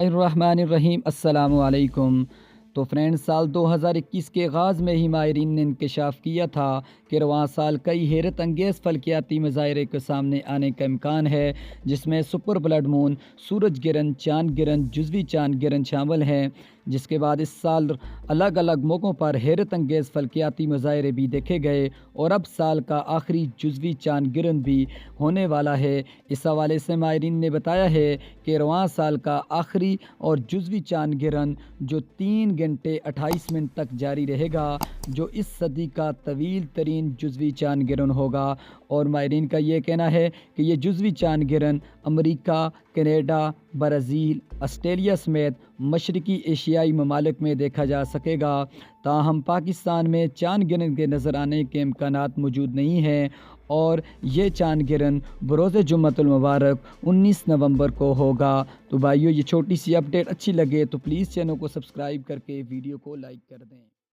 बिस्मिल्लाहिर्रहमानिर्रहीम। अस्सलामु अलैकुम। तो फ्रेंड्स, साल 2021 के आगाज़ में ही माहिरीन ने इंकशाफ किया था कि रवां साल कई हैरत अंगेज़ फल्कियाती मज़ाहिर के सामने आने का इम्कान है, जिसमें सुपर ब्लड मून, सूरज गिरन, चाँद गिरन, जुज़वी चाँद गिरन शामिल हैं। जिसके बाद इस साल अलग अलग मौक़ों पर हैरत अंगेज़ फल्कियाती मज़ाहिर भी देखे गए और अब साल का आखिरी जुज़वी चाँद गिरन भी होने वाला है। इस हवाले से माहिरीन ने बताया है कि रवां साल का आखिरी और जुज़वी चाँद गिरन जो 3 घंटे 28 मिनट तक जारी रहेगा, जो इस सदी का तवील तरीन जुज़वी चाँद गिरन होगा। और माहिरीन का ये कहना है कि ये जुज़वी चाँद गिरन अमरीका, कनाडा, ब्राज़ील, ऑस्ट्रेलिया समेत मशरक़ी एशियाई ममालिक में देखा जा सकेगा। ताहम पाकिस्तान में चाँद गिरन के नज़र आने के इम्कानात मौजूद नहीं हैं और ये चाँद गिरन बरोज़ जुम्मतुल मुबारक 19 नवंबर को होगा। तो भाइयों, ये छोटी सी अपडेट अच्छी लगे तो प्लीज़ चैनल को सब्सक्राइब करके वीडियो को लाइक कर दें।